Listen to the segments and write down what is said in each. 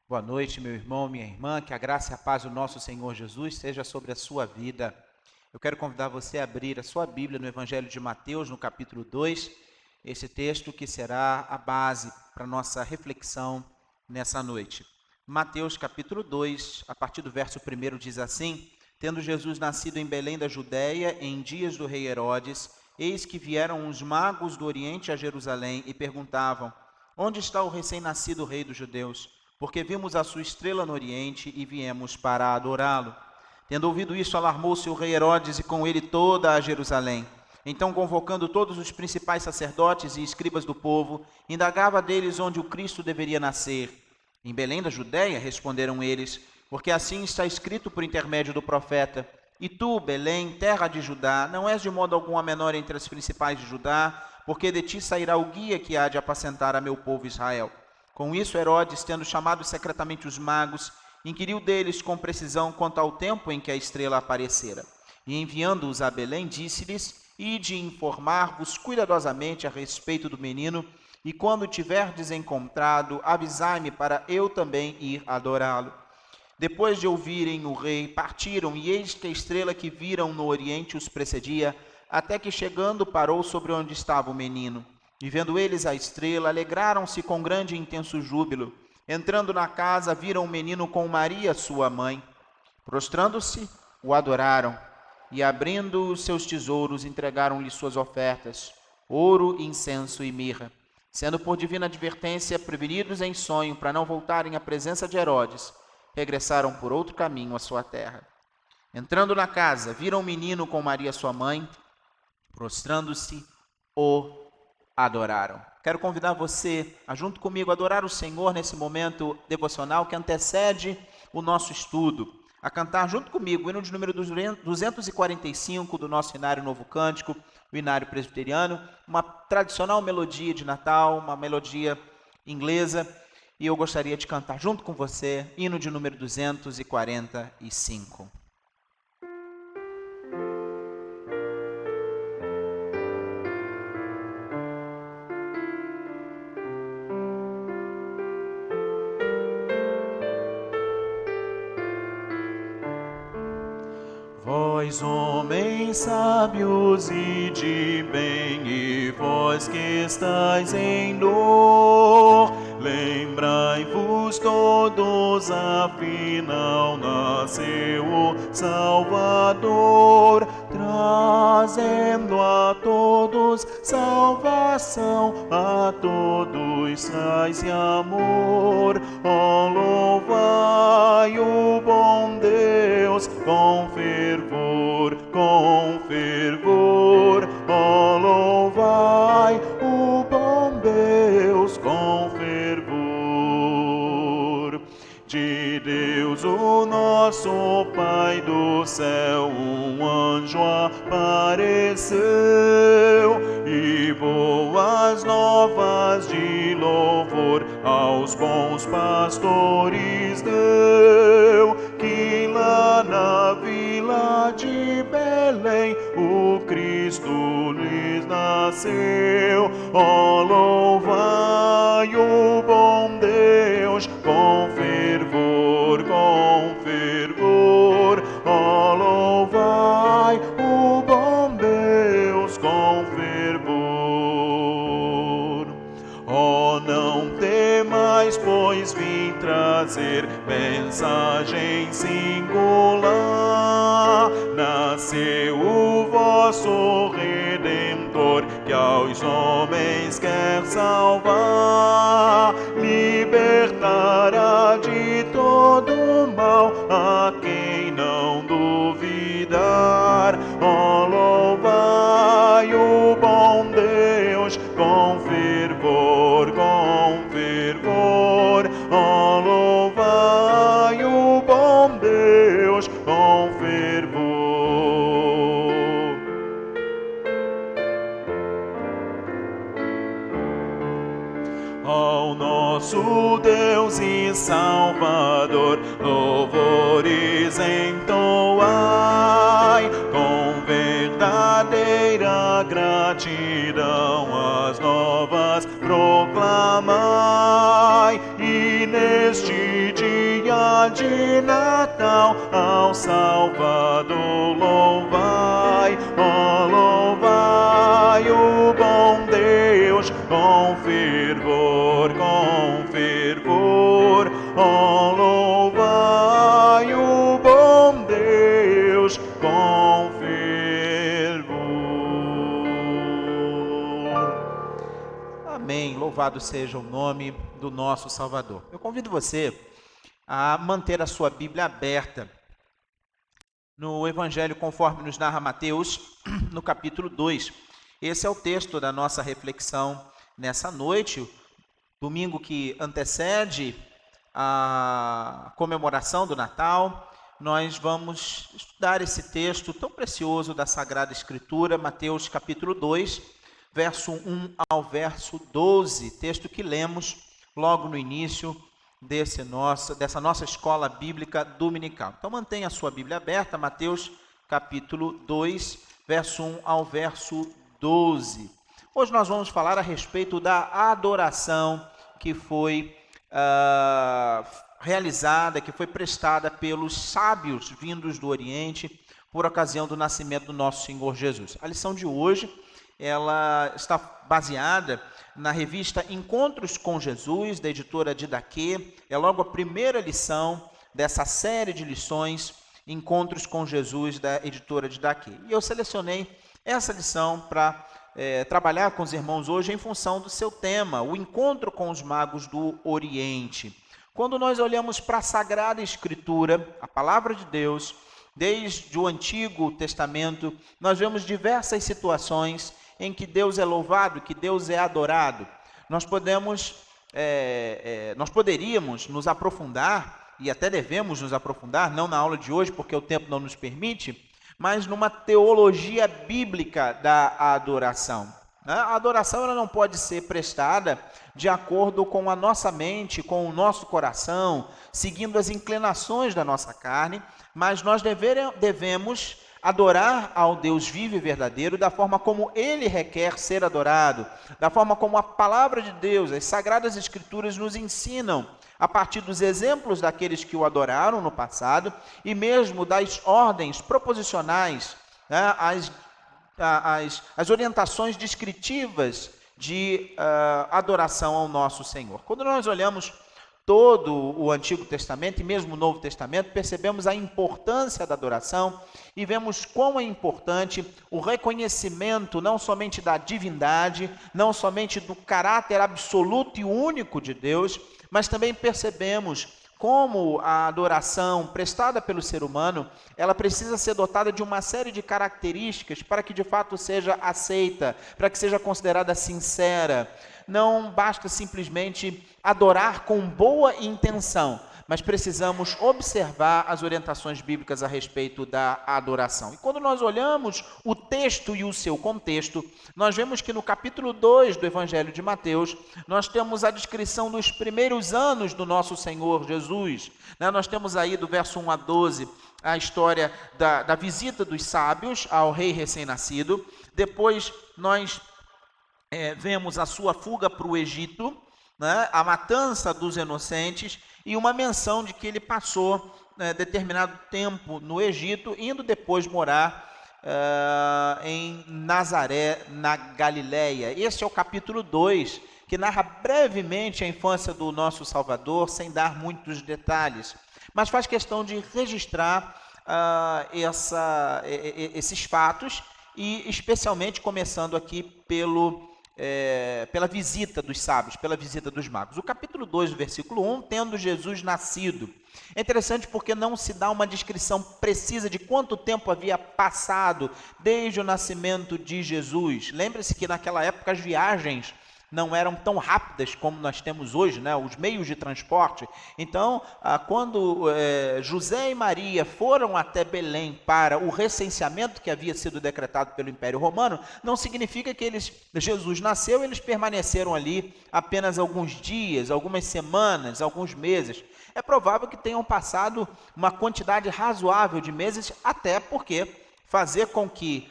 Boa noite, meu irmão, minha irmã, que a graça e a paz do nosso Senhor Jesus seja sobre a sua vida. Eu quero convidar você a abrir a sua Bíblia no Evangelho de Mateus, no capítulo 2, esse texto que será a base para a nossa reflexão nessa noite. Mateus, capítulo 2, a partir do verso 1, diz assim: Tendo Jesus nascido em Belém da Judéia, em dias do rei Herodes, eis que vieram uns magos do Oriente a Jerusalém e perguntavam: Onde está o recém-nascido rei dos judeus? Porque vimos a sua estrela no Oriente e viemos para adorá-lo. Tendo ouvido isso, alarmou-se o rei Herodes e com ele toda a Jerusalém. Então, convocando todos os principais sacerdotes e escribas do povo, indagava deles onde o Cristo deveria nascer. Em Belém da Judéia, responderam eles, porque assim está escrito por intermédio do profeta: E tu, Belém, terra de Judá, não és de modo algum a menor entre as principais de Judá, porque de ti sairá o guia que há de apacentar a meu povo Israel. Com isso, Herodes, tendo chamado secretamente os magos, inquiriu deles com precisão quanto ao tempo em que a estrela aparecera. E enviando-os a Belém, disse-lhes: Ide informar-vos cuidadosamente a respeito do menino, e quando o tiverdes encontrado, avisai-me para eu também ir adorá-lo. Depois de ouvirem o rei, partiram, e eis que a estrela que viram no oriente os precedia, até que chegando parou sobre onde estava o menino. E vendo eles a estrela, alegraram-se com grande e intenso júbilo. Entrando na casa, viram o menino com Maria, sua mãe. Prostrando-se, o adoraram, e abrindo os seus tesouros, entregaram-lhe suas ofertas, ouro, incenso e mirra. Sendo por divina advertência prevenidos em sonho para não voltarem à presença de Herodes, regressaram por outro caminho à sua terra. Entrando na casa, viram o menino com Maria, sua mãe. Prostrando-se, o adoraram. Quero convidar você a, junto comigo, adorar o Senhor nesse momento devocional que antecede o nosso estudo. A cantar junto comigo o hino de número 245 do nosso Inário Novo Cântico, o Inário Presbiteriano, uma tradicional melodia de Natal, uma melodia inglesa, e eu gostaria de cantar junto com você, hino de número 245. Vós, homens sábios e de bem, e vós que estáis em dor, lembrai-vos todos, afinal nasceu o Salvador, trazendo a todos salvação, a todos traz e amor. Ó, louvai o bom Deus com fervor, ó, louvai o bom Deus com fervor. De Deus o nosso Pai do céu, um anjo apareceu, e boas novas de louvor aos bons pastores deu, que lá na vila de Belém o Cristo lhes nasceu. Ó, louvai o bom Deus com fervor, ó, louvai o bom Deus com fervor. Ó, não temais, pois vim trazer mensagem singular. Nasceu o vosso Redentor, que aos homens quer salvar. Libertará de todo mal a quem não duvidar. Ó, louvai o bom Deus com fervor, ó, louvai o bom Deus com fervor. Ao nosso Deus e Salvador, louvores entoai, com verdadeira gratidão as novas proclamai, e neste dia de Natal, ao Salvador louvai, ó louvai o bom Deus, com fervor, ó louvai o bom Deus, com fervor. Amém. Louvado seja o nome do nosso Salvador. Eu convido você a manter a sua Bíblia aberta no Evangelho conforme nos narra Mateus, no capítulo 2. Esse é o texto da nossa reflexão nessa noite, domingo que antecede a comemoração do Natal. Nós vamos estudar esse texto tão precioso da Sagrada Escritura, Mateus capítulo 2, verso 1 ao verso 12, texto que lemos logo no início dessa nossa escola bíblica dominical. Então mantenha a sua Bíblia aberta, Mateus capítulo 2, verso 1 ao verso 12. Hoje nós vamos falar a respeito da adoração que foi realizada, que foi prestada pelos sábios vindos do Oriente por ocasião do nascimento do nosso Senhor Jesus. A lição de hoje, ela está baseada na revista Encontros com Jesus, da editora Didaquê. É logo a primeira lição dessa série de lições, Encontros com Jesus, da editora Didaquê. E eu selecionei essa lição para trabalhar com os irmãos hoje em função do seu tema, o encontro com os magos do Oriente. Quando nós olhamos para a Sagrada Escritura, a Palavra de Deus, desde o Antigo Testamento, nós vemos diversas situações em que Deus é louvado, que Deus é adorado. Nós poderíamos nos aprofundar, e até devemos nos aprofundar, não na aula de hoje, porque o tempo não nos permite, mas numa teologia bíblica da adoração. A adoração ela não pode ser prestada de acordo com a nossa mente, com o nosso coração, seguindo as inclinações da nossa carne, mas nós devemos adorar ao Deus vivo e verdadeiro da forma como Ele requer ser adorado, da forma como a Palavra de Deus, as Sagradas Escrituras nos ensinam, a partir dos exemplos daqueles que o adoraram no passado e mesmo das ordens proposicionais, né, as orientações descritivas de adoração ao nosso Senhor. Quando nós olhamos todo o Antigo Testamento e mesmo o Novo Testamento, percebemos a importância da adoração e vemos quão é importante o reconhecimento não somente da divindade, não somente do caráter absoluto e único de Deus, mas também percebemos como a adoração prestada pelo ser humano, ela precisa ser dotada de uma série de características para que de fato seja aceita, para que seja considerada sincera. Não basta simplesmente adorar com boa intenção, mas precisamos observar as orientações bíblicas a respeito da adoração. E quando nós olhamos o texto e o seu contexto, nós vemos que no capítulo 2 do Evangelho de Mateus, nós temos a descrição dos primeiros anos do nosso Senhor Jesus. Nós temos aí do verso 1 a 12 a história da visita dos sábios ao rei recém-nascido. Depois nós vemos a sua fuga para o Egito, né, a matança dos inocentes e uma menção de que ele passou determinado tempo no Egito, indo depois morar em Nazaré, na Galileia. Esse é o capítulo 2, que narra brevemente a infância do nosso Salvador, sem dar muitos detalhes, mas faz questão de registrar esses fatos, e especialmente começando aqui pela visita dos sábios, pela visita dos magos. O capítulo 2, versículo 1, tendo Jesus nascido. É interessante porque não se dá uma descrição precisa de quanto tempo havia passado desde o nascimento de Jesus. Lembre-se que naquela época as viagens não eram tão rápidas como nós temos hoje, né? Os meios de transporte. Então, quando José e Maria foram até Belém para o recenseamento que havia sido decretado pelo Império Romano, não significa que Jesus nasceu e eles permaneceram ali apenas alguns dias, algumas semanas, alguns meses. É provável que tenham passado uma quantidade razoável de meses, até porque fazer com que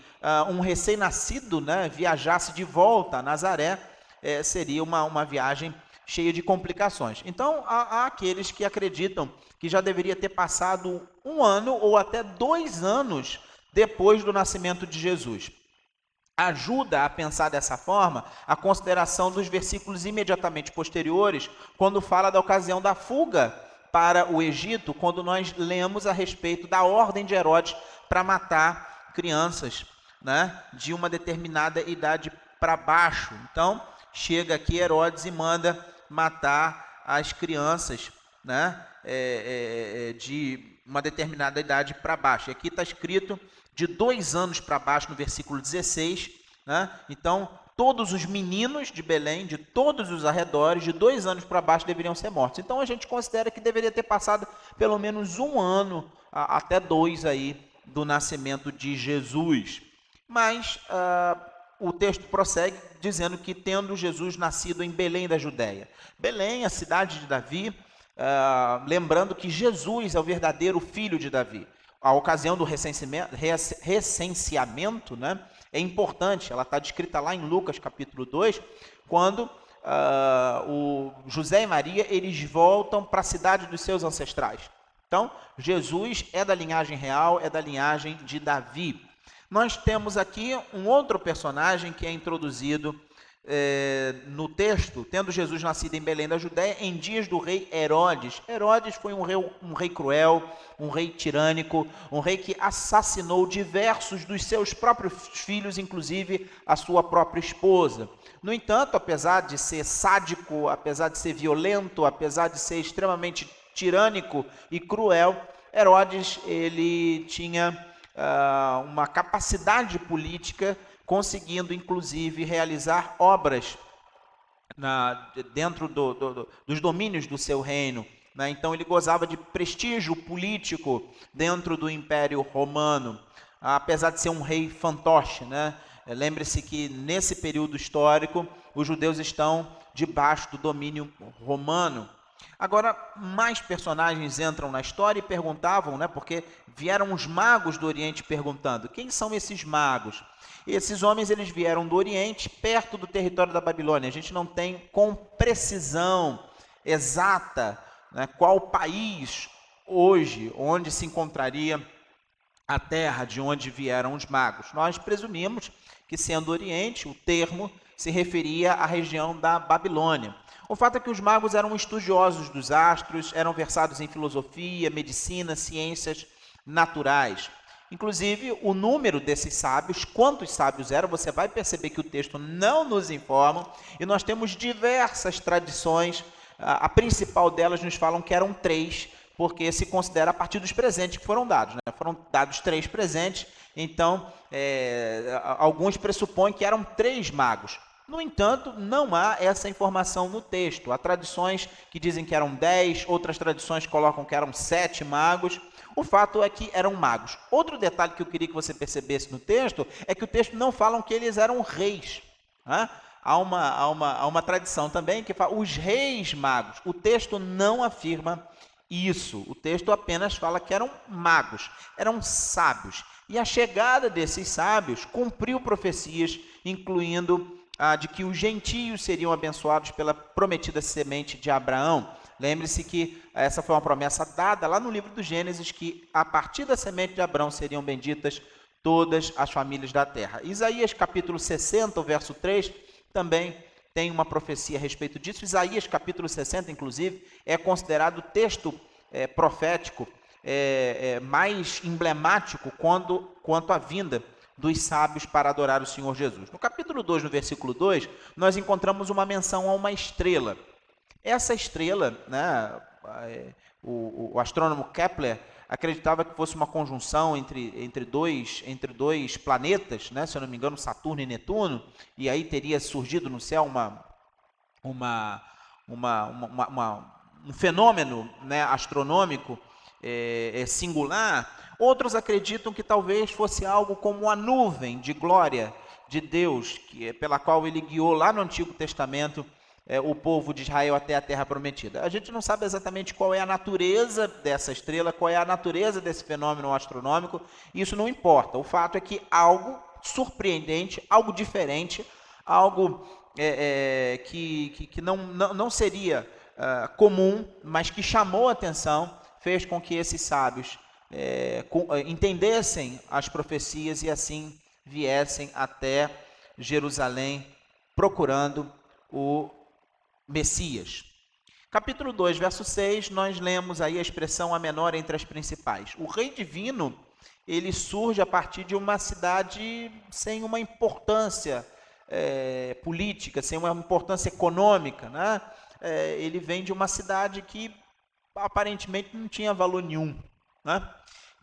um recém-nascido, né, viajasse de volta a Nazaré seria uma viagem cheia de complicações. Então, há aqueles que acreditam que já deveria ter passado 1 ano ou até 2 anos depois do nascimento de Jesus. Ajuda a pensar dessa forma a consideração dos versículos imediatamente posteriores, quando fala da ocasião da fuga para o Egito, quando nós lemos a respeito da ordem de Herodes para matar crianças, né, de uma determinada idade para baixo. Então, chega aqui Herodes e manda matar as crianças, né, de uma determinada idade para baixo. E aqui está escrito de 2 anos para baixo, no versículo 16, né? Então, todos os meninos de Belém, de todos os arredores, de 2 anos para baixo, deveriam ser mortos. Então, a gente considera que deveria ter passado pelo menos 1 ano, até 2 aí, do nascimento de Jesus. Mas o texto prossegue dizendo que tendo Jesus nascido em Belém da Judéia. Belém, a cidade de Davi, lembrando que Jesus é o verdadeiro filho de Davi. A ocasião do recenseamento, né, é importante, ela está descrita lá em Lucas capítulo 2, quando o José e Maria eles voltam para a cidade dos seus ancestrais. Então, Jesus é da linhagem real, é da linhagem de Davi. Nós temos aqui um outro personagem que é introduzido no texto, tendo Jesus nascido em Belém da Judéia, em dias do rei Herodes. Herodes foi um rei cruel, um rei tirânico, um rei que assassinou diversos dos seus próprios filhos, inclusive a sua própria esposa. No entanto, apesar de ser sádico, apesar de ser violento, apesar de ser extremamente tirânico e cruel, Herodes ele tinha uma capacidade política, conseguindo, inclusive, realizar obras dentro dos domínios do seu reino. Né? Então, ele gozava de prestígio político dentro do Império Romano, apesar de ser um rei fantoche. Né? Lembre-se que, nesse período histórico, os judeus estão debaixo do domínio romano. Agora, mais personagens entram na história e perguntavam, né, porque vieram os magos do Oriente perguntando, quem são esses magos? Esses homens eles vieram do Oriente, perto do território da Babilônia. A gente não tem com precisão exata, né, qual país hoje, onde se encontraria a terra de onde vieram os magos. Nós presumimos que, sendo Oriente, o termo se referia à região da Babilônia. O fato é que os magos eram estudiosos dos astros, eram versados em filosofia, medicina, ciências naturais. Inclusive, o número desses sábios, quantos sábios eram, você vai perceber que o texto não nos informa, e nós temos diversas tradições, a principal delas nos falam que eram 3, porque se considera a partir dos presentes que foram dados. Né? Foram dados 3 presentes, então alguns pressupõem que eram 3 magos. No entanto, não há essa informação no texto. Há tradições que dizem que eram 10, outras tradições colocam que eram 7 magos. O fato é que eram magos. Outro detalhe que eu queria que você percebesse no texto é que o texto não fala que eles eram reis. Né? Há uma tradição também que fala os reis magos. O texto não afirma isso. O texto apenas fala que eram magos, eram sábios. E a chegada desses sábios cumpriu profecias, incluindo de que os gentios seriam abençoados pela prometida semente de Abraão. Lembre-se que essa foi uma promessa dada lá no livro do Gênesis, que a partir da semente de Abraão seriam benditas todas as famílias da terra. Isaías capítulo 60, verso 3, também tem uma profecia a respeito disso. Isaías capítulo 60, inclusive, é considerado o texto profético mais emblemático quanto à vinda dos sábios para adorar o Senhor Jesus. No capítulo 2, no versículo 2, nós encontramos uma menção a uma estrela. Essa estrela, né, o astrônomo Kepler acreditava que fosse uma conjunção entre dois planetas, né, se eu não me engano, Saturno e Netuno, e aí teria surgido no céu um fenômeno, né, astronômico singular. Outros acreditam que talvez fosse algo como a nuvem de glória de Deus, pela qual ele guiou lá no Antigo Testamento o povo de Israel até a Terra Prometida. A gente não sabe exatamente qual é a natureza dessa estrela, qual é a natureza desse fenômeno astronômico, isso não importa. O fato é que algo surpreendente, algo diferente, algo que não seria comum, mas que chamou a atenção, fez com que esses sábios entendessem as profecias e assim viessem até Jerusalém procurando o Messias. Capítulo 2, verso 6, nós lemos aí a expressão a menor entre as principais. O rei divino, ele surge a partir de uma cidade sem uma importância política, sem uma importância econômica, né? Ele vem de uma cidade que aparentemente não tinha valor nenhum, né?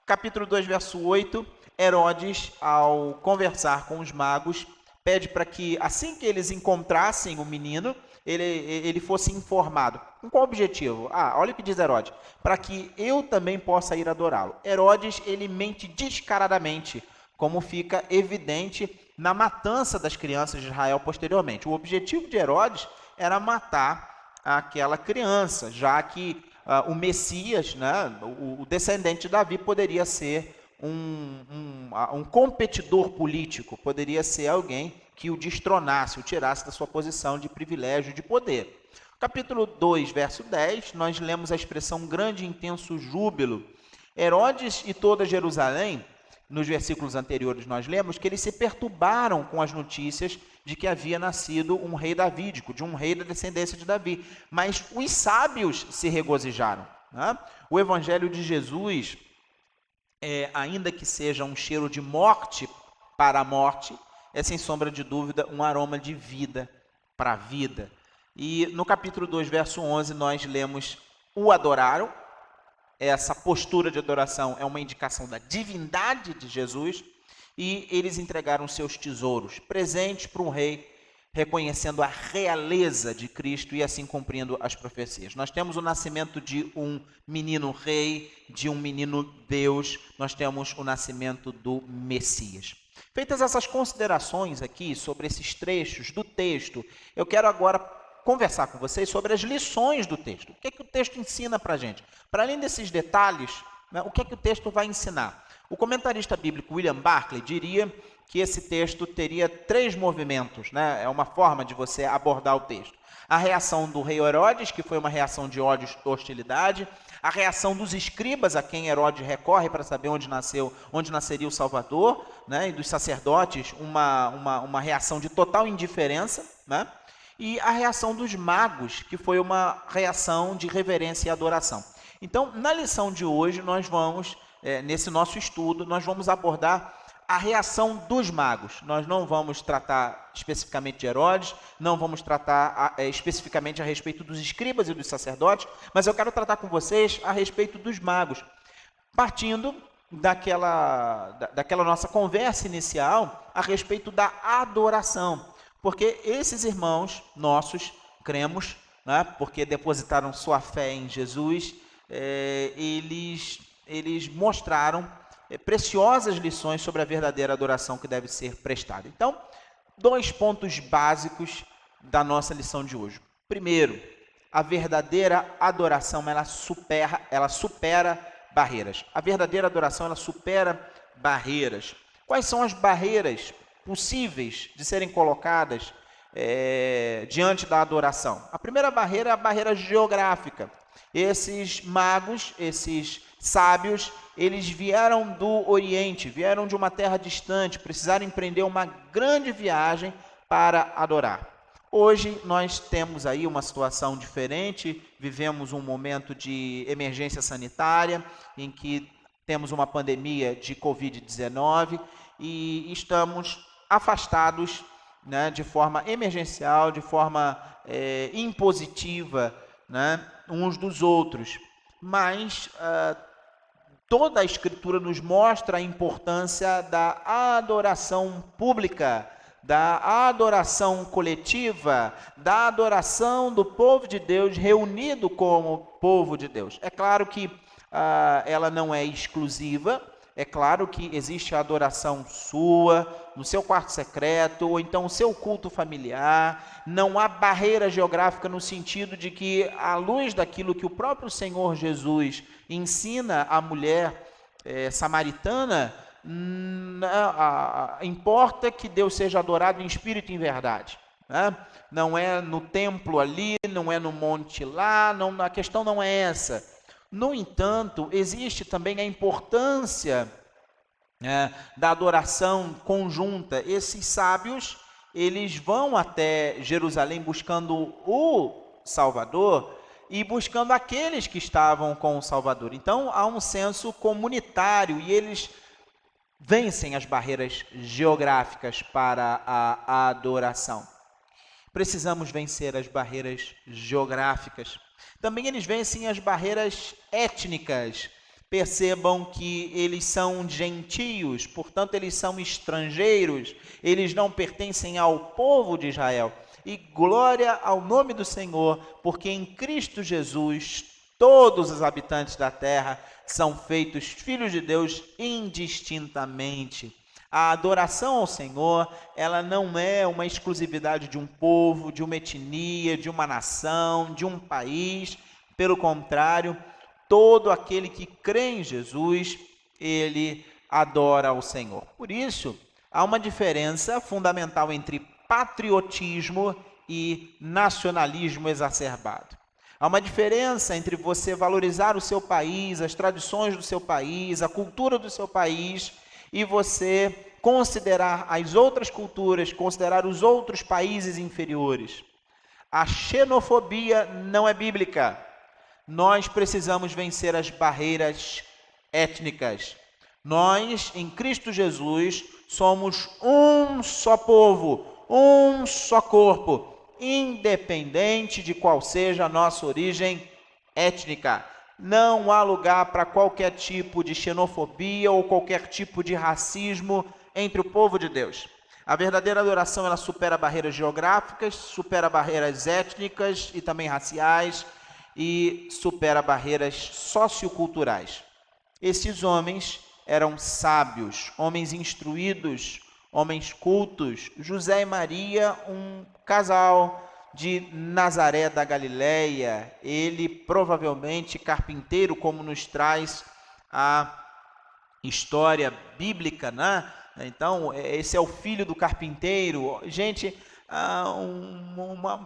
Capítulo 2, verso 8, Herodes, ao conversar com os magos, pede para que, assim que eles encontrassem o menino, ele fosse informado. Com qual objetivo? Olha o que diz Herodes. Para que eu também possa ir adorá-lo. Herodes, ele mente descaradamente, como fica evidente na matança das crianças de Israel posteriormente. O objetivo de Herodes era matar aquela criança, já que o Messias, né, o descendente de Davi, poderia ser um competidor político, poderia ser alguém que o destronasse, o tirasse da sua posição de privilégio, de poder. Capítulo 2, verso 10, nós lemos a expressão grande e intenso júbilo. Herodes e toda Jerusalém, nos versículos anteriores nós lemos que eles se perturbaram com as notícias de que havia nascido um rei davídico, de um rei da descendência de Davi. Mas os sábios se regozijaram, né? O evangelho de Jesus, ainda que seja um cheiro de morte para a morte, é sem sombra de dúvida um aroma de vida para a vida. E no capítulo 2, verso 11, nós lemos: o adoraram. Essa postura de adoração é uma indicação da divindade de Jesus. E eles entregaram seus tesouros, presentes para um rei, reconhecendo a realeza de Cristo e assim cumprindo as profecias. Nós temos o nascimento de um menino rei, de um menino Deus. Nós temos o nascimento do Messias. Feitas essas considerações aqui sobre esses trechos do texto, eu quero agora conversar com vocês sobre as lições do texto. O que é que o texto ensina para a gente? Para além desses detalhes, né, o que é que o texto vai ensinar? O comentarista bíblico William Barclay diria que esse texto teria 3 movimentos, né? É uma forma de você abordar o texto. A reação do rei Herodes, que foi uma reação de ódio e hostilidade. A reação dos escribas, a quem Herodes recorre para saber onde nasceria o Salvador, né? E dos sacerdotes, uma reação de total indiferença, né? E a reação dos magos, que foi uma reação de reverência e adoração. Então, na lição de hoje, nós vamos, nesse nosso estudo, nós vamos abordar a reação dos magos. Nós não vamos tratar especificamente de Herodes, não vamos tratar especificamente a respeito dos escribas e dos sacerdotes, mas eu quero tratar com vocês a respeito dos magos, partindo daquela nossa conversa inicial a respeito da adoração. Porque esses irmãos nossos, cremos, né, porque depositaram sua fé em Jesus, eles mostraram preciosas lições sobre a verdadeira adoração que deve ser prestada. Então, 2 pontos básicos da nossa lição de hoje. Primeiro, a verdadeira adoração, ela supera barreiras. A verdadeira adoração, ela supera barreiras. Quais são as barreiras possíveis de serem colocadas diante da adoração? A primeira barreira é a barreira geográfica. Esses magos, esses sábios, eles vieram do Oriente, vieram de uma terra distante, precisaram empreender uma grande viagem para adorar. Hoje nós temos aí uma situação diferente, vivemos um momento de emergência sanitária, em que temos uma pandemia de Covid-19 e estamos afastados, né, de forma emergencial, de forma impositiva, né, uns dos outros. Mas toda a Escritura nos mostra a importância da adoração pública, da adoração coletiva, da adoração do povo de Deus reunido como povo de Deus. É claro que ela não é exclusiva, é claro que existe a adoração sua, no seu quarto secreto, ou então o seu culto familiar. Não há barreira geográfica no sentido de que, à luz daquilo que o próprio Senhor Jesus ensina à mulher samaritana, importa que Deus seja adorado em espírito e em verdade. né? Não é no templo ali, não é no monte lá, não, a questão não é essa. No entanto, existe também a importância da adoração conjunta. Esses sábios, eles vão até Jerusalém buscando o Salvador e buscando aqueles que estavam com o Salvador. Então, há um senso comunitário e eles vencem as barreiras geográficas para a adoração. Precisamos vencer as barreiras geográficas. Também eles vencem as barreiras étnicas. Percebam que eles são gentios, portanto, eles são estrangeiros, eles não pertencem ao povo de Israel. E glória ao nome do Senhor, porque em Cristo Jesus todos os habitantes da terra são feitos filhos de Deus indistintamente. A adoração ao Senhor, ela não é uma exclusividade de um povo, de uma etnia, de uma nação, de um país. Pelo contrário, todo aquele que crê em Jesus, ele adora ao Senhor. Por isso, há uma diferença fundamental entre patriotismo e nacionalismo exacerbado. Há uma diferença entre você valorizar o seu país, as tradições do seu país, a cultura do seu país, e você considerar as outras culturas, considerar os outros países inferiores. A xenofobia não é bíblica. Nós precisamos vencer as barreiras étnicas. Nós, em Cristo Jesus, somos um só povo, um só corpo, independente de qual seja a nossa origem étnica. Não há lugar para qualquer tipo de xenofobia ou qualquer tipo de racismo entre o povo de Deus. A verdadeira adoração, ela supera barreiras geográficas, supera barreiras étnicas e também raciais e supera barreiras socioculturais. Esses homens eram sábios, homens instruídos, homens cultos. José e Maria, um casal de Nazaré da Galileia, ele provavelmente carpinteiro, como nos traz a história bíblica, né? Então, esse é o filho do carpinteiro. Gente,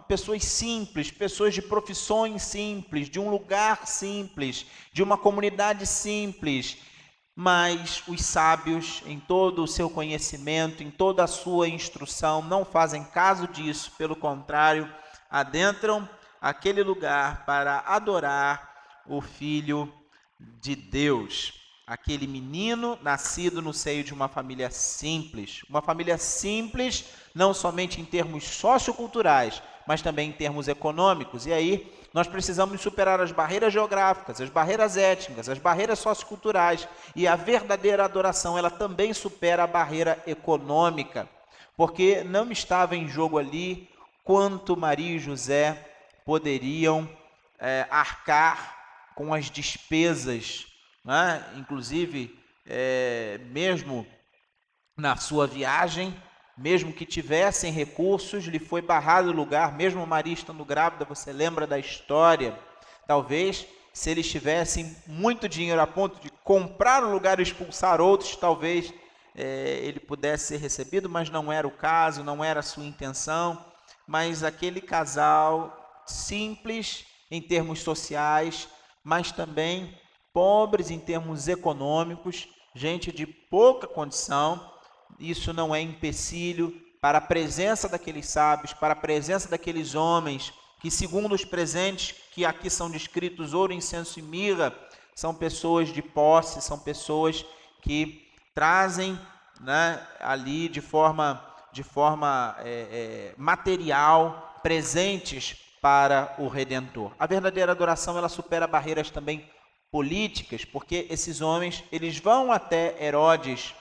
pessoas simples, pessoas de profissões simples, de um lugar simples, de uma comunidade simples. Mas os sábios, em todo o seu conhecimento, em toda a sua instrução, não fazem caso disso, pelo contrário, adentram aquele lugar para adorar o Filho de Deus, aquele menino nascido no seio de uma família simples, não somente em termos socioculturais, mas também em termos econômicos. E aí nós precisamos superar as barreiras geográficas, as barreiras étnicas, as barreiras socioculturais, e a verdadeira adoração, ela também supera a barreira econômica, porque não estava em jogo ali quanto Maria e José poderiam arcar com as despesas, né? Inclusive, mesmo na sua viagem, mesmo que tivessem recursos, lhe foi barrado o lugar, mesmo Maria estando grávida, você lembra da história? Talvez, se eles tivessem muito dinheiro a ponto de comprar um lugar e expulsar outros, talvez ele pudesse ser recebido, mas não era o caso, não era a sua intenção. Mas aquele casal simples em termos sociais, mas também pobres em termos econômicos, gente de pouca condição, isso não é empecilho para a presença daqueles sábios, para a presença daqueles homens que, segundo os presentes que aqui são descritos, ouro, incenso e mirra, são pessoas de posse, são pessoas que trazem, né, ali de forma material, presentes para o Redentor. A verdadeira adoração, ela supera barreiras também políticas, porque esses homens, eles vão até Herodes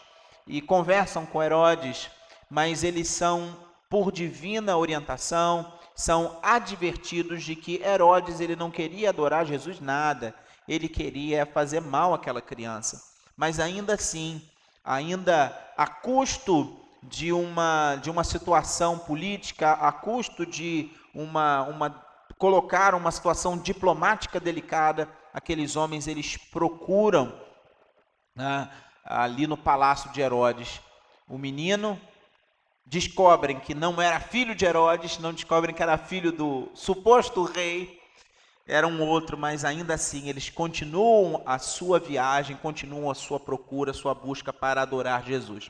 e conversam com Herodes, mas eles são, por divina orientação, são advertidos de que Herodes, ele não queria adorar Jesus nada, ele queria fazer mal àquela criança. Mas ainda assim, ainda a custo de uma situação política, a custo de colocar uma situação diplomática delicada, aqueles homens, eles procuram, né, ali no palácio de Herodes, o menino descobrem que não era filho de Herodes, não descobrem que era filho do suposto rei, era um outro, mas ainda assim eles continuam a sua viagem, continuam a sua procura, a sua busca para adorar Jesus.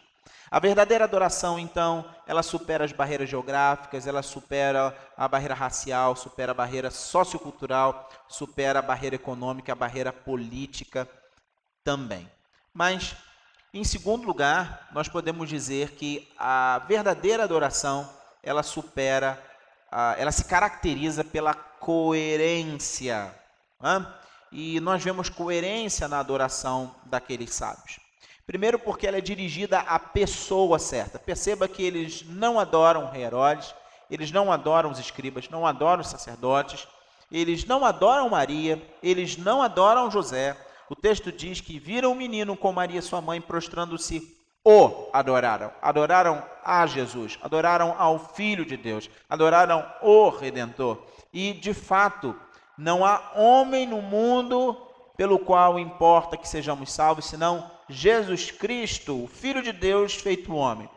A verdadeira adoração, então, ela supera as barreiras geográficas, ela supera a barreira racial, supera a barreira sociocultural, supera a barreira econômica, a barreira política também. Mas, em segundo lugar, nós podemos dizer que a verdadeira adoração, ela supera, ela se caracteriza pela coerência. E nós vemos coerência na adoração daqueles sábios. Primeiro porque ela é dirigida à pessoa certa. Perceba que eles não adoram o rei Herodes, eles não adoram os escribas, não adoram os sacerdotes, eles não adoram Maria, eles não adoram José. O texto diz que viram o menino com Maria sua mãe, prostrando-se, o adoraram. Adoraram a Jesus, adoraram ao Filho de Deus, adoraram o Redentor. E, de fato, não há homem no mundo pelo qual importa que sejamos salvos, senão Jesus Cristo, o Filho de Deus feito homem.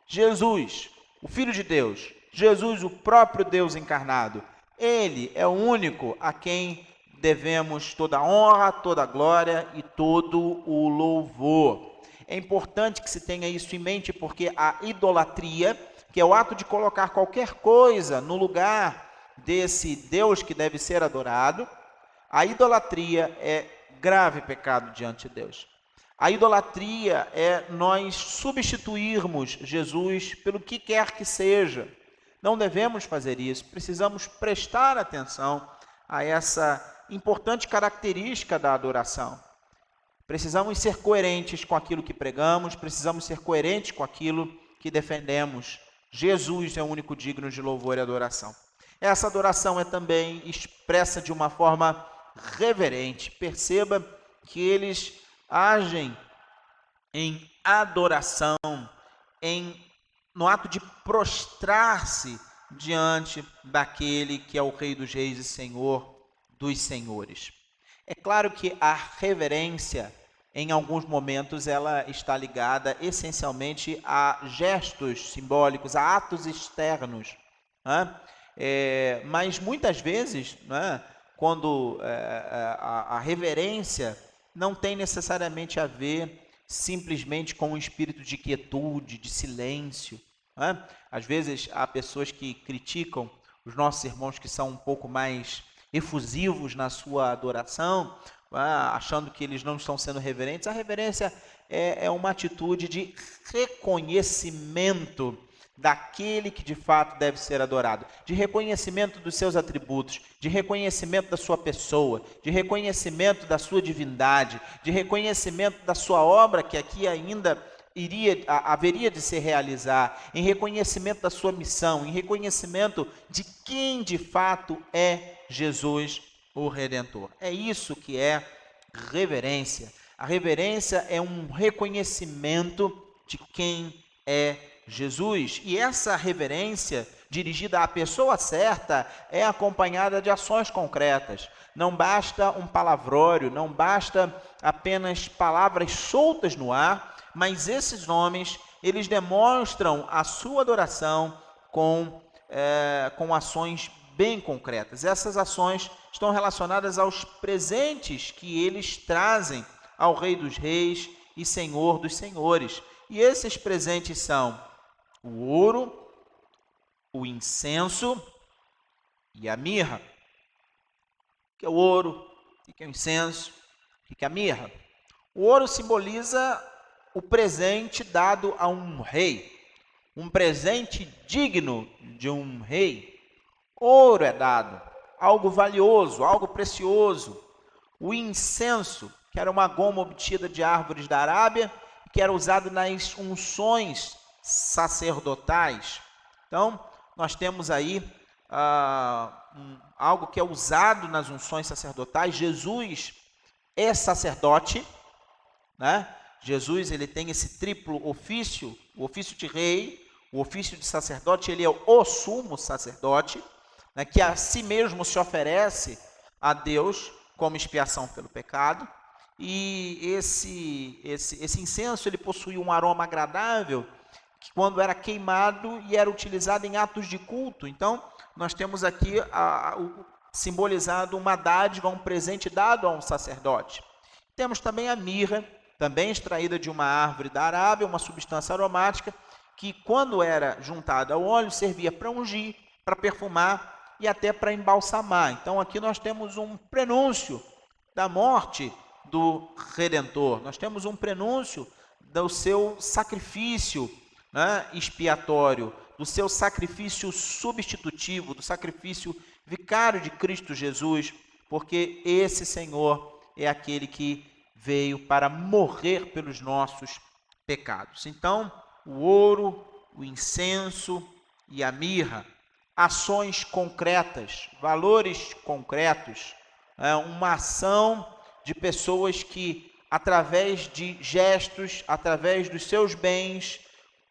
Jesus, o Filho de Deus. Jesus, o próprio Deus encarnado. Ele é o único a quem devemos toda a honra, toda a glória e todo o louvor. É importante que se tenha isso em mente, porque a idolatria, que é o ato de colocar qualquer coisa no lugar desse Deus que deve ser adorado, a idolatria é grave pecado diante de Deus. A idolatria é nós substituirmos Jesus pelo que quer que seja. Não devemos fazer isso, precisamos prestar atenção a essa importante característica da adoração. Precisamos ser coerentes com aquilo que pregamos, precisamos ser coerentes com aquilo que defendemos. Jesus é o único digno de louvor e adoração. Essa adoração é também expressa de uma forma reverente. Perceba que eles agem em adoração, no ato de prostrar-se diante daquele que é o Rei dos Reis e Senhor dos Senhores. É claro que a reverência, em alguns momentos, ela está ligada essencialmente a gestos simbólicos, a atos externos, mas muitas vezes, quando a reverência não tem necessariamente a ver simplesmente com um espírito de quietude, de silêncio. Às vezes há pessoas que criticam os nossos irmãos que são um pouco mais efusivos na sua adoração, achando que eles não estão sendo reverentes. A reverência é uma atitude de reconhecimento daquele que de fato deve ser adorado, de reconhecimento dos seus atributos, de reconhecimento da sua pessoa, de reconhecimento da sua divindade, de reconhecimento da sua obra que aqui ainda haveria de se realizar, em reconhecimento da sua missão, em reconhecimento de quem de fato é Jesus, o Redentor. É isso que é reverência. A reverência é um reconhecimento de quem é Jesus. E essa reverência dirigida à pessoa certa é acompanhada de ações concretas. Não basta um palavrório, não basta apenas palavras soltas no ar, mas esses homens, eles demonstram a sua adoração com ações bem concretas. Essas ações estão relacionadas aos presentes que eles trazem ao Rei dos Reis e Senhor dos Senhores. E esses presentes são o ouro, o incenso e a mirra. O que é o ouro? O que é o incenso? O que é a mirra? O ouro simboliza o presente dado a um rei, um presente digno de um rei. Ouro é dado, algo valioso, algo precioso. O incenso, que era uma goma obtida de árvores da Arábia, que era usado nas unções sacerdotais. Então, nós temos aí algo que é usado nas unções sacerdotais. Jesus é sacerdote, Jesus, ele tem esse triplo ofício, o ofício de rei, o ofício de sacerdote. Ele é o sumo sacerdote, que a si mesmo se oferece a Deus como expiação pelo pecado. E esse incenso, ele possui um aroma agradável quando era queimado e era utilizado em atos de culto. Então, nós temos aqui simbolizado uma dádiva, um presente dado a um sacerdote. Temos também a mirra, também extraída de uma árvore da Arábia, uma substância aromática, que quando era juntada ao óleo, servia para ungir, para perfumar e até para embalsamar. Então aqui nós temos um prenúncio da morte do Redentor, nós temos um prenúncio do seu sacrifício, né, expiatório, do seu sacrifício substitutivo, do sacrifício vicário de Cristo Jesus, porque esse Senhor é aquele que veio para morrer pelos nossos pecados. Então, o ouro, o incenso e a mirra, ações concretas, valores concretos, uma ação de pessoas que, através de gestos, através dos seus bens,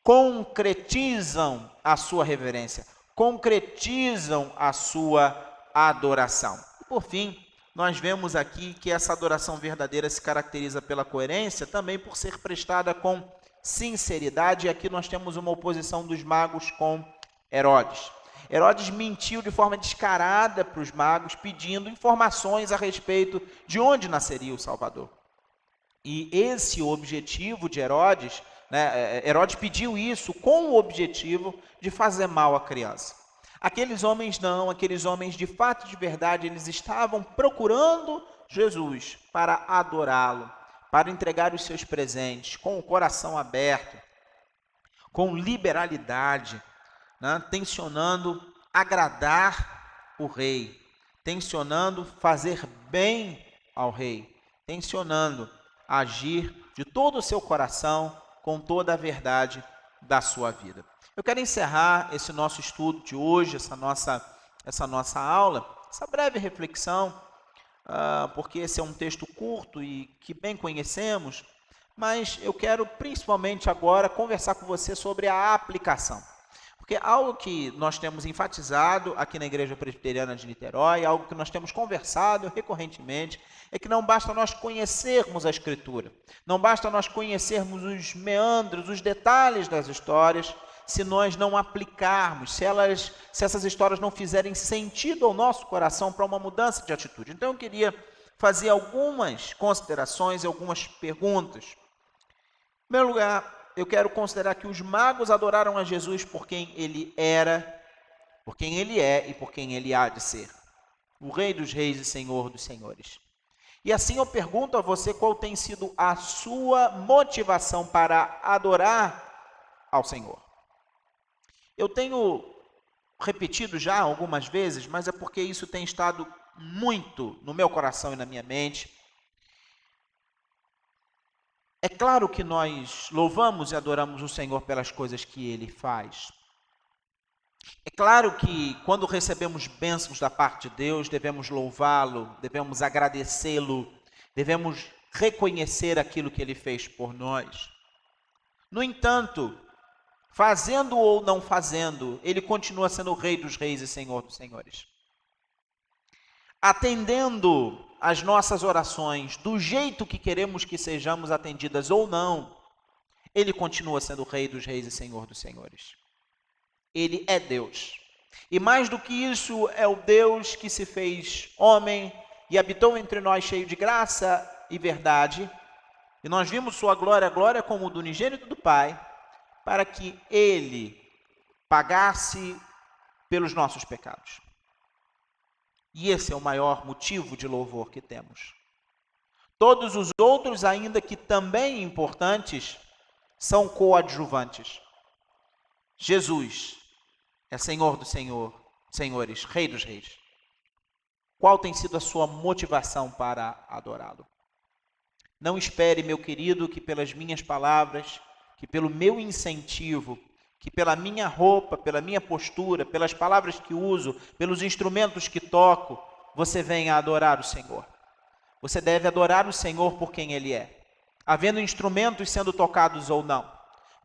concretizam a sua reverência, concretizam a sua adoração. E por fim, nós vemos aqui que essa adoração verdadeira se caracteriza pela coerência, também por ser prestada com sinceridade, e aqui nós temos uma oposição dos magos com Herodes. Herodes mentiu de forma descarada para os magos, pedindo informações a respeito de onde nasceria o Salvador. E esse objetivo de Herodes, Herodes pediu isso com o objetivo de fazer mal à criança. Aqueles homens não, aqueles homens de fato, de verdade, eles estavam procurando Jesus para adorá-lo, para entregar os seus presentes, com o coração aberto, com liberalidade, tensionando agradar o rei, tensionando fazer bem ao rei, tensionando agir de todo o seu coração, com toda a verdade da sua vida. Eu quero encerrar esse nosso estudo de hoje, essa nossa aula, essa breve reflexão, porque esse é um texto curto e que bem conhecemos, mas eu quero principalmente agora conversar com você sobre a aplicação. Porque algo que nós temos enfatizado aqui na Igreja Presbiteriana de Niterói, algo que nós temos conversado recorrentemente, é que não basta nós conhecermos a Escritura, não basta nós conhecermos os meandros, os detalhes das histórias, se nós não aplicarmos, se essas histórias não fizerem sentido ao nosso coração para uma mudança de atitude. Então eu queria fazer algumas considerações e algumas perguntas. Em primeiro lugar, eu quero considerar que os magos adoraram a Jesus por quem ele era, por quem ele é e por quem ele há de ser. O Rei dos Reis e Senhor dos Senhores. E assim eu pergunto a você qual tem sido a sua motivação para adorar ao Senhor. Eu tenho repetido já algumas vezes, mas é porque isso tem estado muito no meu coração e na minha mente. É claro que nós louvamos e adoramos o Senhor pelas coisas que Ele faz. É claro que quando recebemos bênçãos da parte de Deus, devemos louvá-lo, devemos agradecê-lo, devemos reconhecer aquilo que Ele fez por nós. No entanto, fazendo ou não fazendo, Ele continua sendo o Rei dos Reis e Senhor dos Senhores. Atendendo as nossas orações do jeito que queremos que sejamos atendidas ou não, Ele continua sendo o Rei dos Reis e Senhor dos Senhores. Ele é Deus. E mais do que isso, é o Deus que se fez homem e habitou entre nós cheio de graça e verdade. E nós vimos sua glória, a glória como do unigênito do Pai, para que Ele pagasse pelos nossos pecados. E esse é o maior motivo de louvor que temos. Todos os outros, ainda que também importantes, são coadjuvantes. Jesus é Senhor dos Senhores, Rei dos Reis. Qual tem sido a sua motivação para adorá-lo? Não espere, meu querido, que pelas minhas palavras, que pelo meu incentivo, que pela minha roupa, pela minha postura, pelas palavras que uso, pelos instrumentos que toco, você venha adorar o Senhor. Você deve adorar o Senhor por quem Ele é. Havendo instrumentos sendo tocados ou não.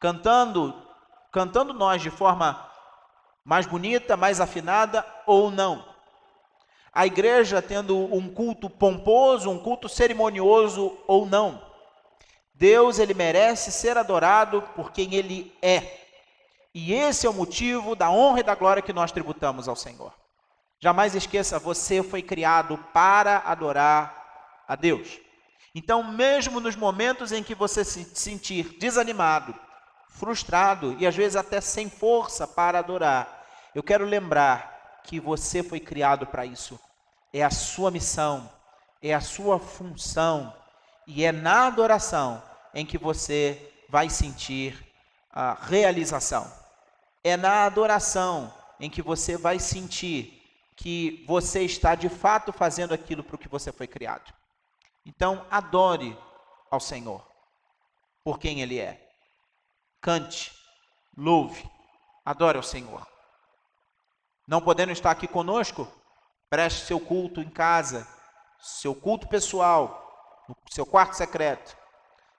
Cantando nós de forma mais bonita, mais afinada ou não. A igreja tendo um culto pomposo, um culto cerimonioso ou não. Deus, Ele merece ser adorado por quem Ele é. E esse é o motivo da honra e da glória que nós tributamos ao Senhor. Jamais esqueça, você foi criado para adorar a Deus. Então, mesmo nos momentos em que você se sentir desanimado, frustrado e às vezes até sem força para adorar, eu quero lembrar que você foi criado para isso. É a sua missão, é a sua função e é na adoração em que você vai sentir a realização. É na adoração em que você vai sentir que você está de fato fazendo aquilo para o que você foi criado. Então, adore ao Senhor por quem Ele é. Cante, louve, adore ao Senhor. Não podendo estar aqui conosco, preste seu culto em casa, seu culto pessoal, no seu quarto secreto.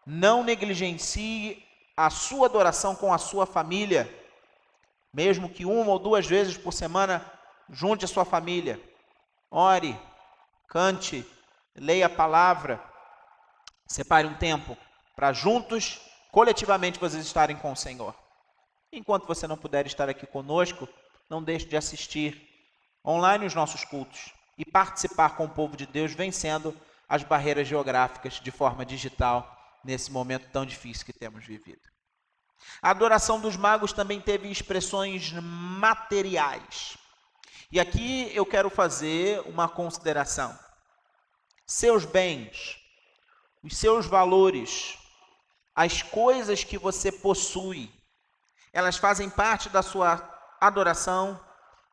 Não negligencie a sua adoração com a sua família. Mesmo que 1 ou 2 vezes por semana, junte a sua família. Ore, cante, leia a palavra. Separe um tempo para juntos, coletivamente, vocês estarem com o Senhor. Enquanto você não puder estar aqui conosco, não deixe de assistir online os nossos cultos e participar com o povo de Deus, vencendo as barreiras geográficas de forma digital nesse momento tão difícil que temos vivido. A adoração dos magos também teve expressões materiais. E aqui eu quero fazer uma consideração. Seus bens, os seus valores, as coisas que você possui, elas fazem parte da sua adoração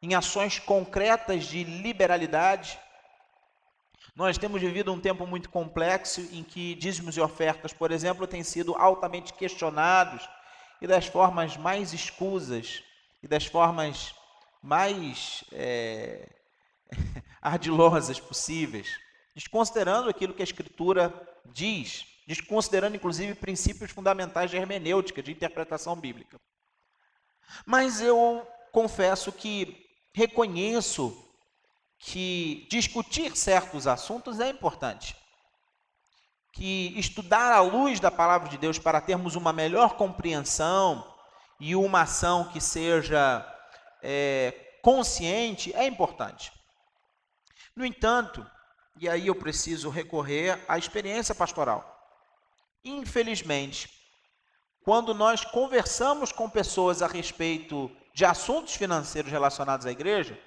em ações concretas de liberalidade. Nós temos vivido um tempo muito complexo em que dízimos e ofertas, por exemplo, têm sido altamente questionados e das formas mais escusas e das formas mais ardilosas possíveis, desconsiderando aquilo que a Escritura diz, desconsiderando inclusive princípios fundamentais de hermenêutica, de interpretação bíblica. Mas eu confesso que reconheço que discutir certos assuntos é importante. Que estudar à luz da palavra de Deus para termos uma melhor compreensão e uma ação que seja consciente é importante. No entanto, e aí eu preciso recorrer à experiência pastoral. Infelizmente, quando nós conversamos com pessoas a respeito de assuntos financeiros relacionados à igreja,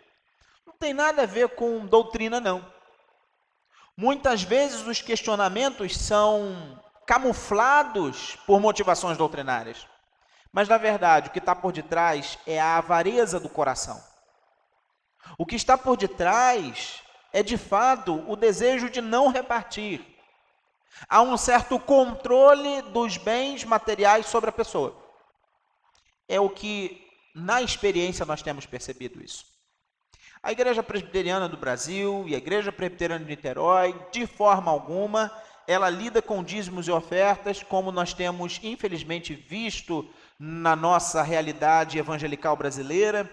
não tem nada a ver com doutrina, não. Muitas vezes os questionamentos são camuflados por motivações doutrinárias. Mas, na verdade, o que está por detrás é a avareza do coração. O que está por detrás é, de fato, o desejo de não repartir. Há um certo controle dos bens materiais sobre a pessoa. É o que, na experiência, nós temos percebido isso. A Igreja Presbiteriana do Brasil e a Igreja Presbiteriana de Niterói, de forma alguma, ela lida com dízimos e ofertas, como nós temos, infelizmente, visto na nossa realidade evangelical brasileira,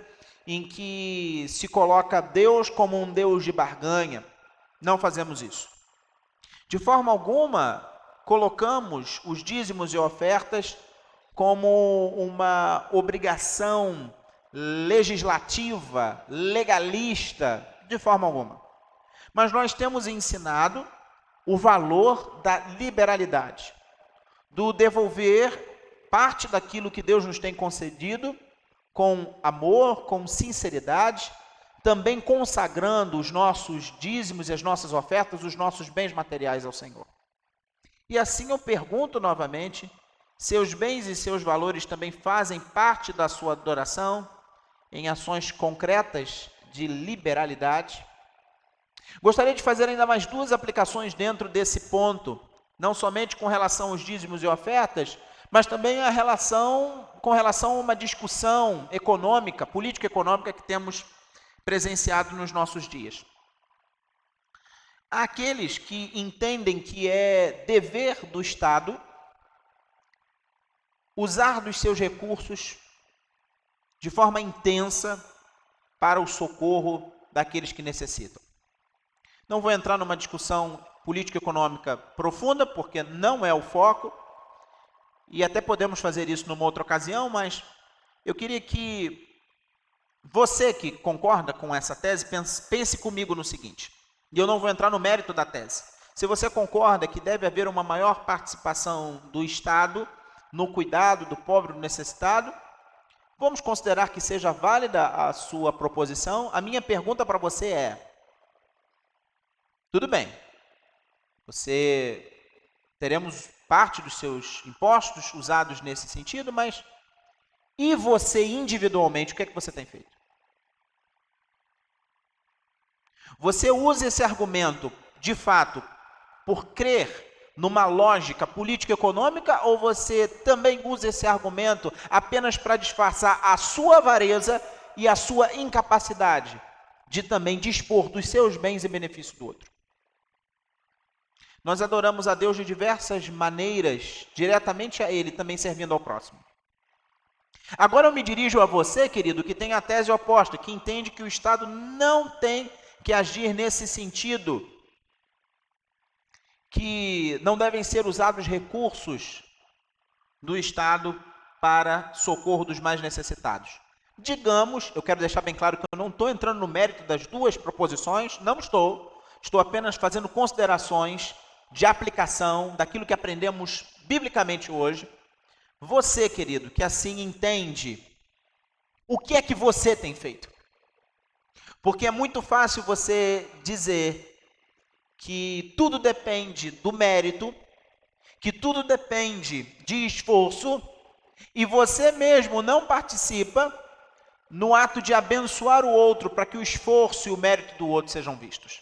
em que se coloca Deus como um Deus de barganha. Não fazemos isso. De forma alguma, colocamos os dízimos e ofertas como uma obrigação legislativa, legalista, de forma alguma. Mas nós temos ensinado o valor da liberalidade, do devolver parte daquilo que Deus nos tem concedido com amor, com sinceridade, também consagrando os nossos dízimos e as nossas ofertas, os nossos bens materiais ao Senhor. E assim eu pergunto novamente, seus bens e seus valores também fazem parte da sua adoração em ações concretas de liberalidade? Gostaria de fazer ainda mais 2 aplicações dentro desse ponto, não somente com relação aos dízimos e ofertas, mas também com relação a uma discussão econômica, político-econômica que temos presenciado nos nossos dias. Há aqueles que entendem que é dever do Estado usar dos seus recursos de forma intensa para o socorro daqueles que necessitam. Não vou entrar numa discussão político-econômica profunda, porque não é o foco, e até podemos fazer isso numa outra ocasião, mas Eu queria que você que concorda com essa tese, pense comigo no seguinte, e eu não vou entrar no mérito da tese. Se você concorda que deve haver uma maior participação do Estado no cuidado do pobre e do necessitado, vamos considerar que seja válida a sua proposição. A minha pergunta para você é, tudo bem, teremos parte dos seus impostos usados nesse sentido, mas e você individualmente, o que é que você tem feito? Você usa esse argumento, de fato, por crer numa lógica político-econômica, ou você também usa esse argumento apenas para disfarçar a sua avareza e a sua incapacidade de também dispor dos seus bens em benefício do outro? Nós adoramos a Deus de diversas maneiras, diretamente a Ele, também servindo ao próximo. Agora eu me dirijo a você, querido, que tem a tese oposta, que entende que o Estado não tem que agir nesse sentido, que não devem ser usados recursos do Estado para socorro dos mais necessitados. Digamos, eu quero deixar bem claro que eu não estou entrando no mérito das duas proposições, não estou apenas fazendo considerações de aplicação daquilo que aprendemos biblicamente hoje. Você, querido, que assim entende, o que é que você tem feito? Porque é muito fácil você dizer que tudo depende do mérito, que tudo depende de esforço, e você mesmo não participa no ato de abençoar o outro para que o esforço e o mérito do outro sejam vistos.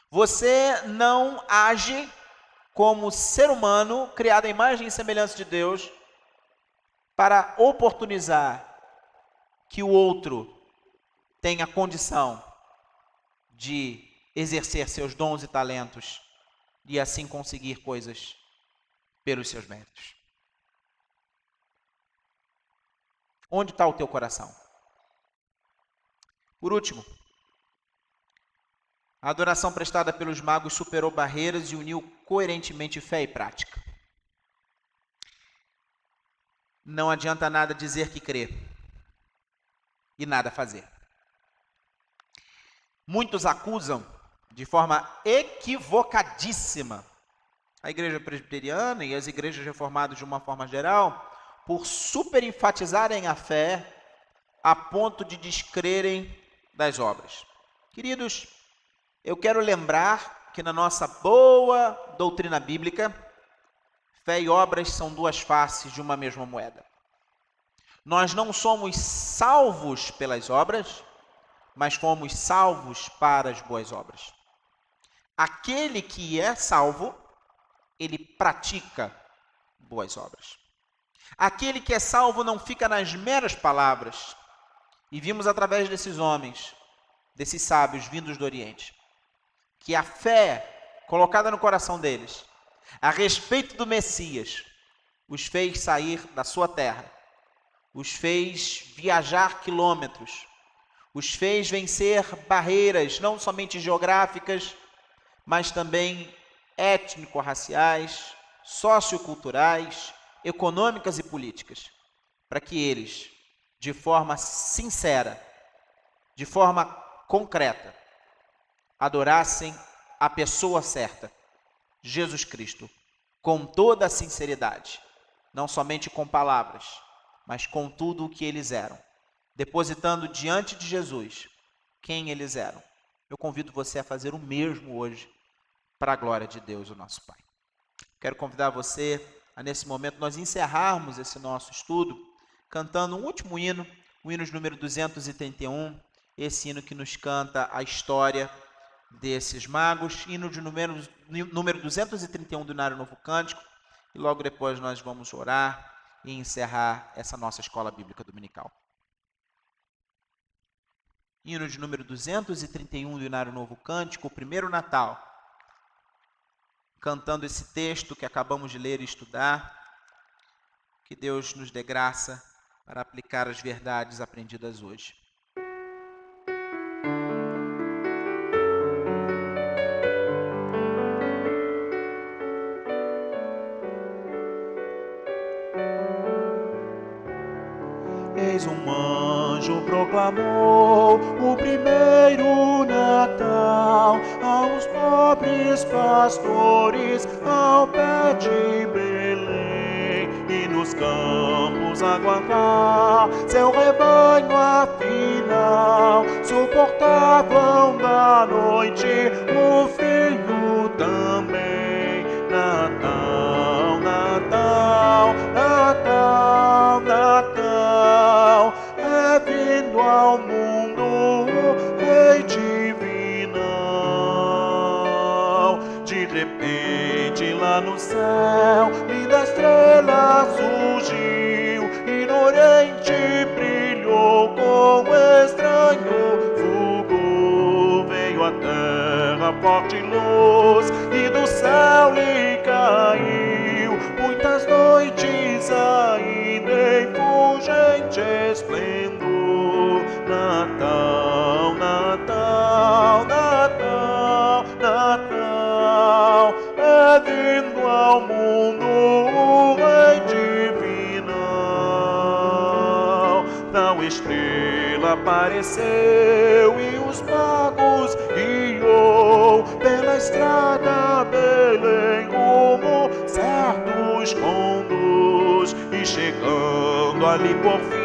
Você não age como ser humano, criado à imagem e semelhança de Deus, para oportunizar que o outro tenha condição de exercer seus dons e talentos e assim conseguir coisas pelos seus méritos. Onde está o teu coração? Por último, a adoração prestada pelos magos superou barreiras e uniu coerentemente fé e prática. Não adianta nada dizer que crê e nada fazer. Muitos acusam de forma equivocadíssima a igreja presbiteriana e as igrejas reformadas de uma forma geral por superenfatizarem a fé a ponto de descrerem das obras. Queridos, eu quero lembrar que na nossa boa doutrina bíblica, fé e obras são duas faces de uma mesma moeda. Nós não somos salvos pelas obras, mas fomos salvos para as boas obras. Aquele que é salvo, ele pratica boas obras. Aquele que é salvo não fica nas meras palavras. E vimos através desses homens, desses sábios vindos do Oriente, que a fé colocada no coração deles, a respeito do Messias, os fez sair da sua terra, os fez viajar quilômetros, os fez vencer barreiras, não somente geográficas, mas também étnico-raciais, socioculturais, econômicas e políticas, para que eles, de forma sincera, de forma concreta, adorassem a pessoa certa, Jesus Cristo, com toda a sinceridade, não somente com palavras, mas com tudo o que eles eram, depositando diante de Jesus quem eles eram. Eu convido você a fazer o mesmo hoje, para a glória de Deus, o nosso Pai. Quero convidar você a, nesse momento, nós encerrarmos esse nosso estudo cantando um último hino, o hino de número 231, esse hino que nos canta a história desses magos, hino de número 231 do Inário Novo Cântico, e logo depois nós vamos orar e encerrar essa nossa escola bíblica dominical. Hino de número 231 do Inário Novo Cântico, o primeiro Natal, cantando esse texto que acabamos de ler e estudar, que Deus nos dê graça para aplicar as verdades aprendidas hoje. vez um anjo proclamou o primeiro Natal aos pobres pastores ao pé de Belém, e nos campos aguardar seu rebanho afinal. Suportavam da noite o frio também. Natal, Natal, Natal, Natal, é vindo ao mundo o Rei divinal. De repente lá no céu, linda estrela surgiu, e no oriente brilhou com estranho fulgor. Veio à terra forte luz, e do céu lhe caiu muitas noites ainda em fulgente esplendor. Natal, Natal, Natal, Natal, é vindo ao mundo o Rei divinal. Tal estrela apareceu e os magos guiou pela estrada Belém rumo certos conduz, e chegando ali por fim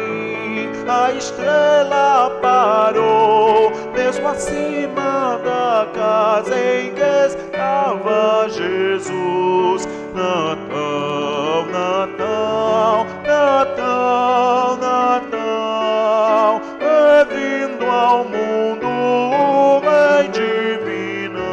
a estrela parou, mesmo acima da casa em que estava Jesus. Natal, Natal, Natal, Natal, é vindo ao mundo o Rei divinal.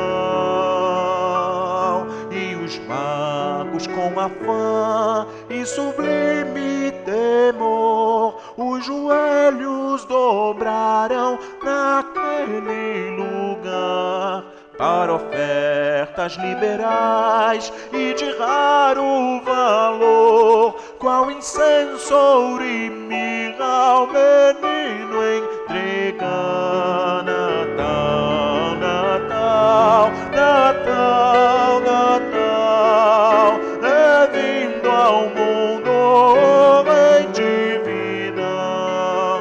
E os magos com afã e sublime temor os joelhos dobraram naquele lugar para ofertas liberais e de raro valor, qual incenso, ouro e mirra ao menino entregar. Natal, Natal, Natal, Natal, é vindo ao mundo o Rei divinal.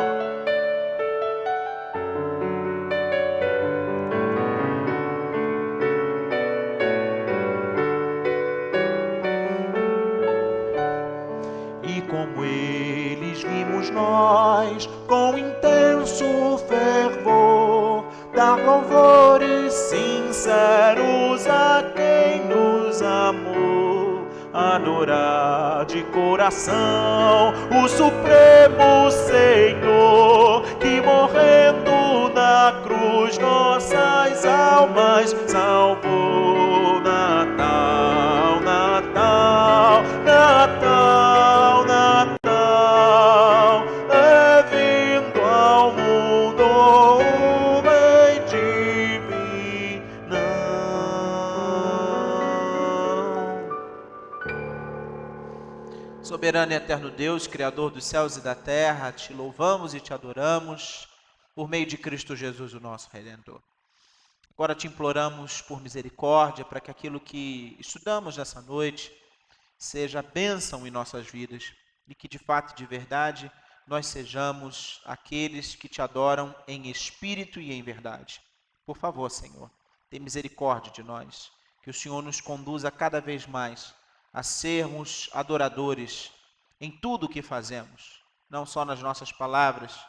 E como eles vimos nós, com intenso fervor, dar louvores sinceros a quem nos amou, adorar de coração o Supremo Senhor, que morrendo na cruz nossas almas salvou. Natal, Natal, Natal, Natal, é vindo ao mundo o Rei divinal. Soberano e eterno Deus, Criador dos céus e da terra, te louvamos e te adoramos por meio de Cristo Jesus, o nosso Redentor. Agora te imploramos por misericórdia para que aquilo que estudamos nessa noite seja bênção em nossas vidas e que de fato e de verdade nós sejamos aqueles que te adoram em espírito e em verdade. Por favor, Senhor, tem misericórdia de nós, que o Senhor nos conduza cada vez mais a sermos adoradores em tudo o que fazemos, não só nas nossas palavras,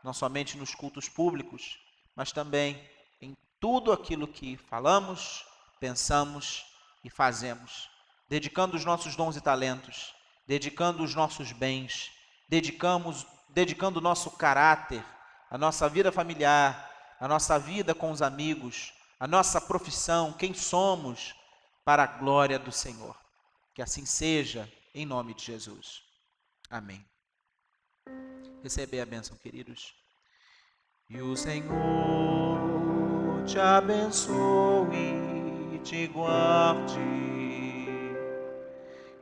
não somente nos cultos públicos, mas também em tudo aquilo que falamos, pensamos e fazemos, dedicando os nossos dons e talentos, dedicando os nossos bens, dedicando o nosso caráter, a nossa vida familiar, a nossa vida com os amigos, a nossa profissão, quem somos, para a glória do Senhor. Que assim seja, em nome de Jesus. Amém. Recebei a bênção, queridos. E o Senhor te abençoe e te guarde.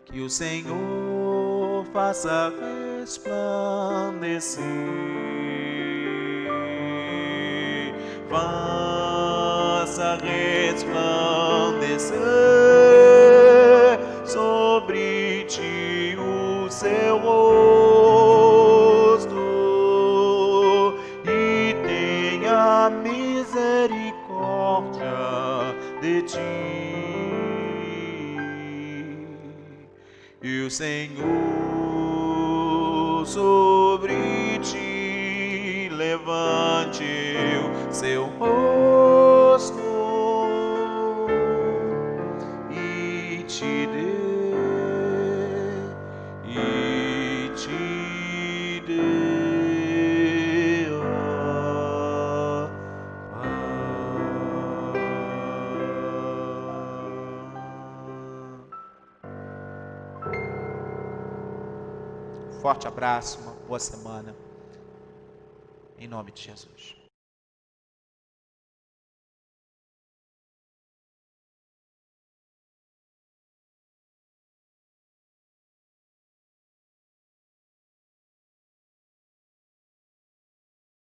Que o Senhor faça resplandecer, faça resplandecer sobre ti o seu rosto misericórdia de ti. E o Senhor sobre ti levante o seu rosto e te dê a paz. Forte abraço, uma boa semana. Em nome de Jesus.